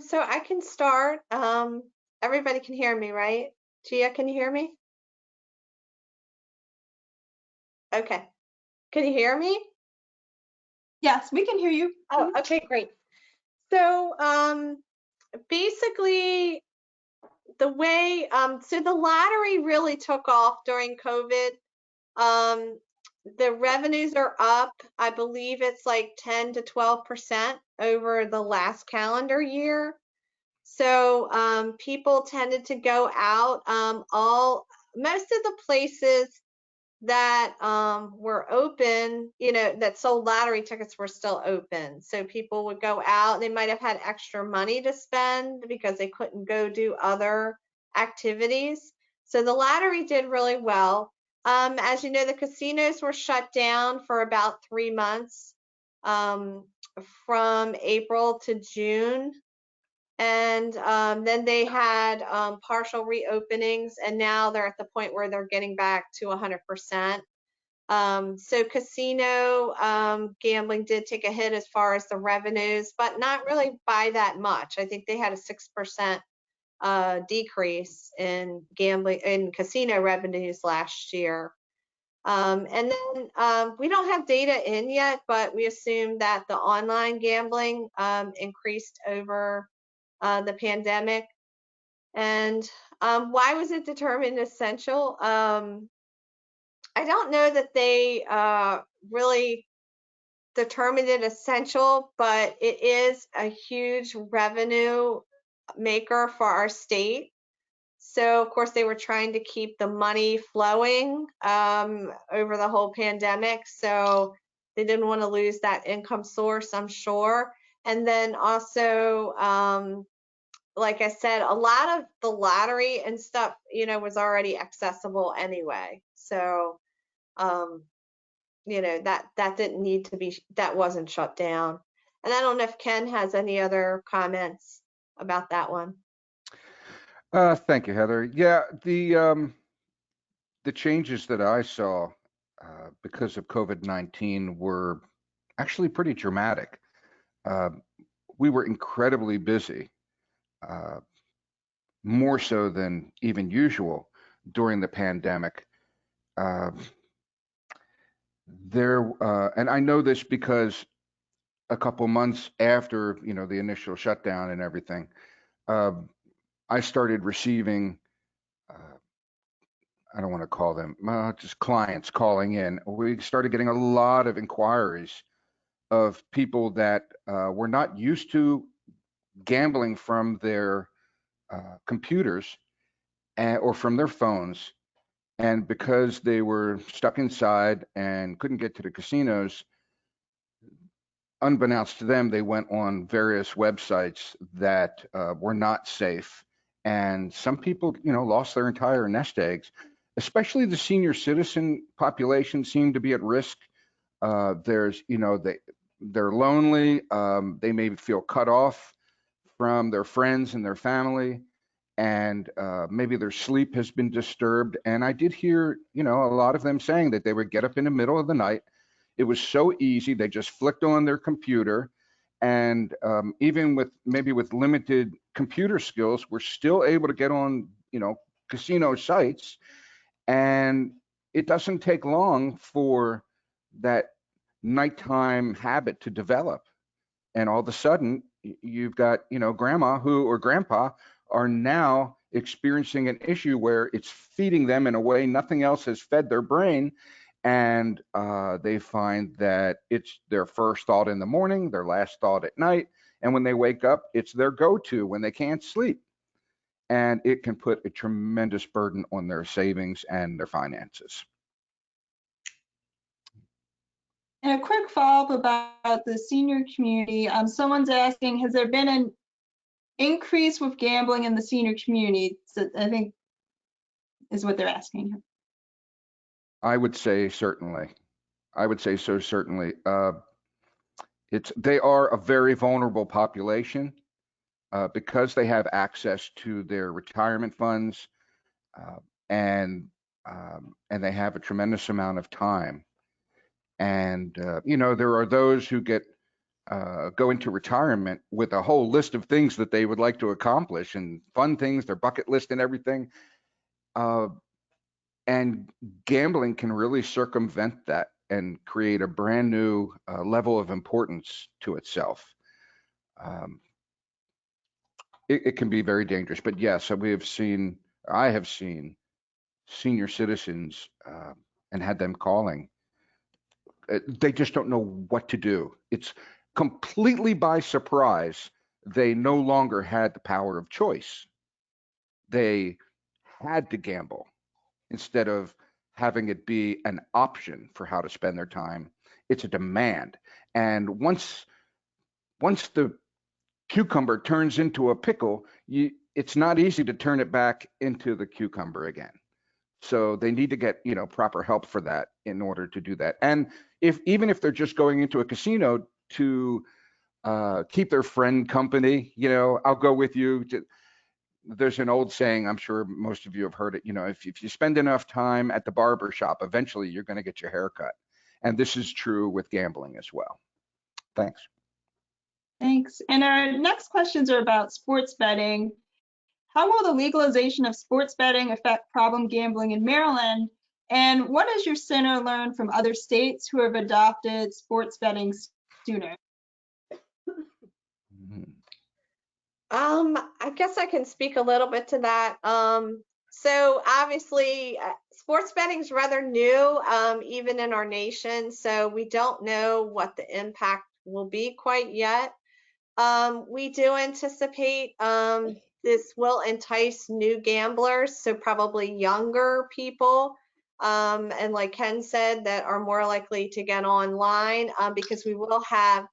So I can start. Everybody can hear me, right? Gia, can you hear me? Okay. Can you hear me? Yes, we can hear you. Oh, okay, great. So basically the way, so the lottery really took off during COVID. The revenues are up. I believe it's like 10 to 12% over the last calendar year. So people tended to go out. Most of the places that were open, that sold lottery tickets were still open. So people would go out. They might have had extra money to spend because they couldn't go do other activities. So the lottery did really well. As you know, the casinos were shut down for about 3 months, from April to June. And then they had partial reopenings, and now they're at the point where they're getting back to 100%. So casino gambling did take a hit as far as the revenues, but not really by that much. I think they had a 6% decrease in gambling in casino revenues last year. And then we don't have data in yet, but we assume that the online gambling increased over the pandemic. And why was it determined essential? I don't know that they really determined it essential, but it is a huge revenue maker for our state. So of course they were trying to keep the money flowing over the whole pandemic. So they didn't want to lose that income source, I'm sure. And then also, like I said, a lot of the lottery and stuff, was already accessible anyway. So, that didn't need to be, that wasn't shut down. And I don't know if Ken has any other comments about that one. Thank you, Heather. Yeah, the changes that I saw because of COVID-19 were actually pretty dramatic. Uh, we were incredibly busy, uh, more so than even usual during the pandemic. Uh, and I know this because a couple months after, the initial shutdown and everything, uh, I started receiving, I don't want to call them, just clients calling in. We started getting a lot of inquiries of people that were not used to gambling from their computers or from their phones. And because they were stuck inside and couldn't get to the casinos, unbeknownst to them, they went on various websites that were not safe. And some people, lost their entire nest eggs, especially the senior citizen population seemed to be at risk. They're lonely. They may feel cut off from their friends and their family, and maybe their sleep has been disturbed. And I did hear, a lot of them saying that they would get up in the middle of the night. It was so easy. They just flicked on their computer. And even with limited computer skills, we're still able to get on, casino sites. And it doesn't take long for that nighttime habit to develop. And all of a sudden, you've got, grandma or grandpa are now experiencing an issue where it's feeding them in a way nothing else has fed their brain. And they find that it's their first thought in the morning, their last thought at night. And when they wake up, it's their go-to when they can't sleep. And it can put a tremendous burden on their savings and their finances. And a quick follow-up about the senior community. Someone's asking, has there been an increase with gambling in the senior community? So I think is what they're asking. I would say certainly. I would say so, certainly. They are a very vulnerable population because they have access to their retirement funds uh, and they have a tremendous amount of time. And there are those who go into retirement with a whole list of things that they would like to accomplish and fun things, their bucket list and everything. And gambling can really circumvent that and create a brand new level of importance to itself. It can be very dangerous, but yes, I have seen senior citizens and had them calling. They just don't know what to do. It's completely by surprise. They no longer had the power of choice. They had to gamble instead of having it be an option for how to spend their time. It's a demand. And once the cucumber turns into a pickle, it's not easy to turn it back into the cucumber again. So they need to get, proper help for that in order to do that. And even if they're just going into a casino to keep their friend company, I'll go with you. There's an old saying, I'm sure most of you have heard it, if you spend enough time at the barber shop, eventually you're going to get your hair cut. And this is true with gambling as well. Thanks. Thanks. And our next questions are about sports betting. How will the legalization of sports betting affect problem gambling in Maryland? And what has your center learned from other states who have adopted sports betting sooner? I guess I can speak a little bit to that. So obviously, sports betting is rather new, even in our nation. So we don't know what the impact will be quite yet. We do anticipate this will entice new gamblers, so probably younger people, and like Ken said, that are more likely to get online because we will have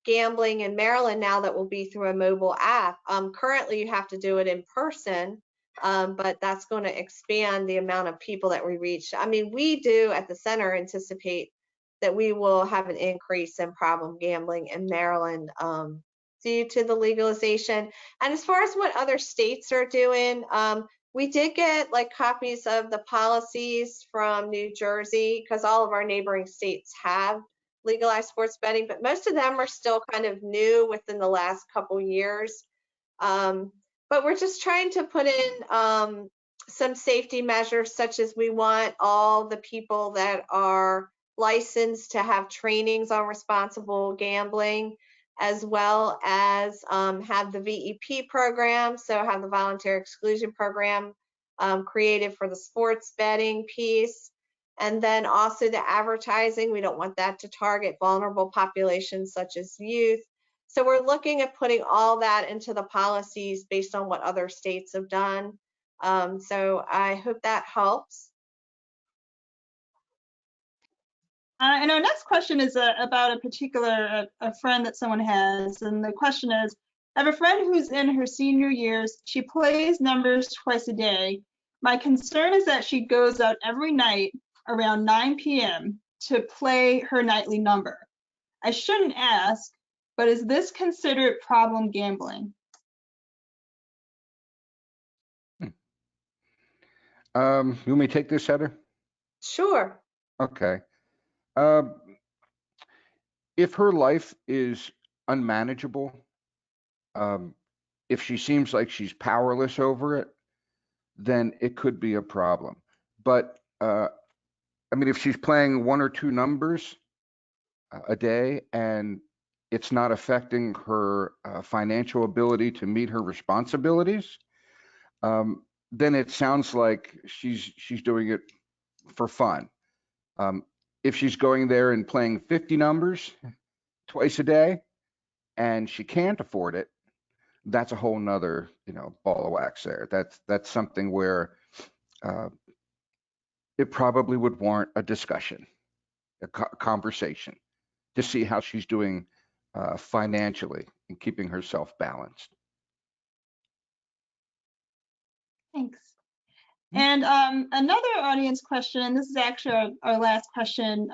gambling in Maryland now that will be through a mobile app. Currently, you have to do it in person, but that's going to expand the amount of people that we reach. I mean, we do at the center anticipate that we will have an increase in problem gambling in Maryland due to the legalization. And as far as what other states are doing, we did get like copies of the policies from New Jersey because all of our neighboring states have legalized sports betting, but most of them are still kind of new within the last couple years. But we're just trying to put in some safety measures, such as we want all the people that are licensed to have trainings on responsible gambling, as well as have the VEP program, so have the voluntary exclusion program created for the sports betting piece. And then also the advertising, we don't want that to target vulnerable populations such as youth. So we're looking at putting all that into the policies based on what other states have done. So I hope that helps. And our next question is about a particular a friend that someone has. And the question is, I have a friend who's in her senior years. She plays numbers twice a day. My concern is that she goes out every night around 9 p.m. to play her nightly number. I shouldn't ask, but is this considered problem gambling? You want me to take this, Heather? Sure. Okay. If her life is unmanageable, if she seems like she's powerless over it, then it could be a problem. But I mean, if she's playing one or two numbers a day and it's not affecting her financial ability to meet her responsibilities, then it sounds like she's doing it for fun. If she's going there and playing 50 numbers twice a day and she can't afford it, that's a whole nother, ball of wax there. That's something where it probably would warrant a discussion, a conversation to see how she's doing financially and keeping herself balanced. Thanks. And another audience question, and this is actually our last question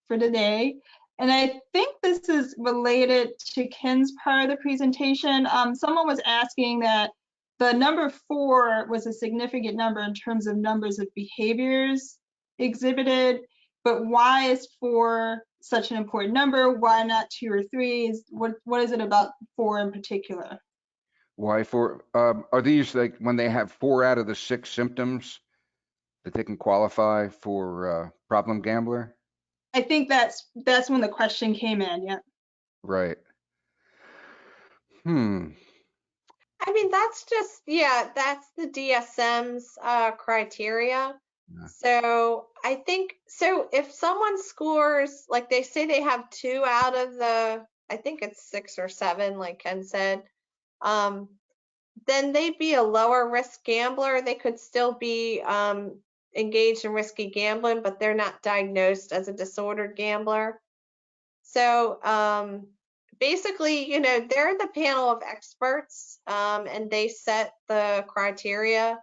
for today. And I think this is related to Ken's part of the presentation. Someone was asking that the number 4 was a significant number in terms of numbers of behaviors exhibited, but why is 4 such an important number? Why not 2 or 3? What is it about 4 in particular? Why 4? Are these like when they have 4 out of the 6 symptoms that they can qualify for problem gambler? I think that's when the question came in. Yeah. Right. I mean, that's just, that's the DSM's criteria. Yeah. So I think, so if someone scores, like they say they have 2 out of the, I think it's 6 or 7, like Ken said, then they'd be a lower risk gambler. They could still be engaged in risky gambling, but they're not diagnosed as a disordered gambler. So basically, they're the panel of experts and they set the criteria.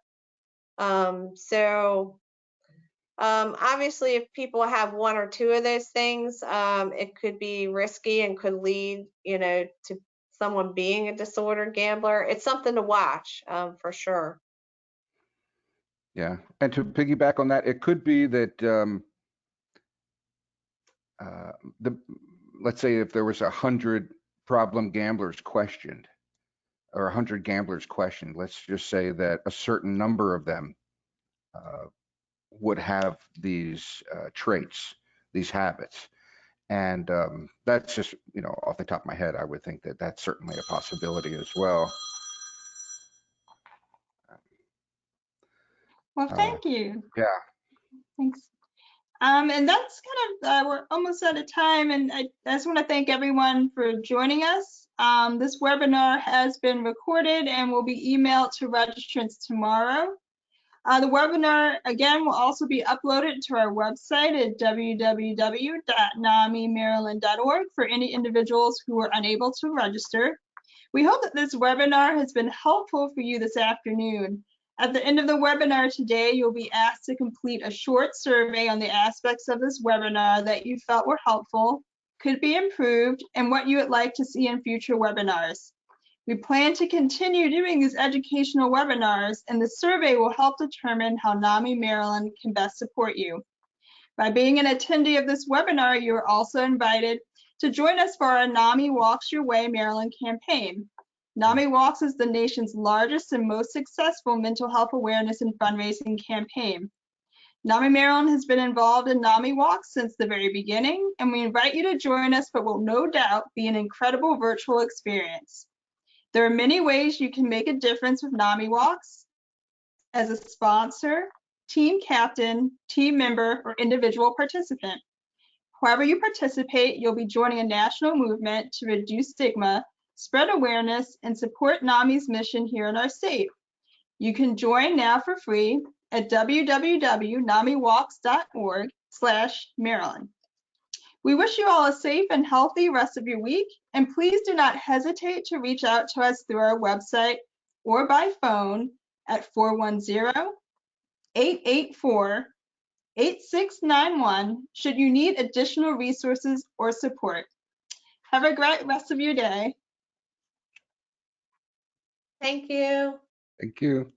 Obviously, if people have 1 or 2 of those things, it could be risky and could lead, to someone being a disordered gambler. It's something to watch for sure. Yeah, and to piggyback on that, it could be that let's say if there was 100 problem gamblers questioned, or 100 gamblers questioned, let's just say that a certain number of them would have these traits, these habits. And that's just, off the top of my head, I would think that that's certainly a possibility as well. Well, thank you. Yeah. Thanks. And that's kind of, we're almost out of time. And I just want to thank everyone for joining us. This webinar has been recorded and will be emailed to registrants tomorrow. The webinar, again, will also be uploaded to our website at www.namimaryland.org for any individuals who are unable to register. We hope that this webinar has been helpful for you this afternoon. At the end of the webinar today, you'll be asked to complete a short survey on the aspects of this webinar that you felt were helpful, could be improved, and what you would like to see in future webinars. We plan to continue doing these educational webinars, and the survey will help determine how NAMI Maryland can best support you. By being an attendee of this webinar, you are also invited to join us for our NAMI Walks Your Way Maryland campaign. NAMI Walks is the nation's largest and most successful mental health awareness and fundraising campaign. NAMI Maryland has been involved in NAMI Walks since the very beginning, and we invite you to join us for what will no doubt be an incredible virtual experience. There are many ways you can make a difference with NAMI Walks: as a sponsor, team captain, team member, or individual participant. However you participate, you'll be joining a national movement to reduce stigma, spread awareness, and support NAMI's mission here in our state. You can join now for free at www.namiwalks.org/Maryland. We wish you all a safe and healthy rest of your week, and please do not hesitate to reach out to us through our website or by phone at 410-884-8691 should you need additional resources or support. Have a great rest of your day. Thank you. Thank you.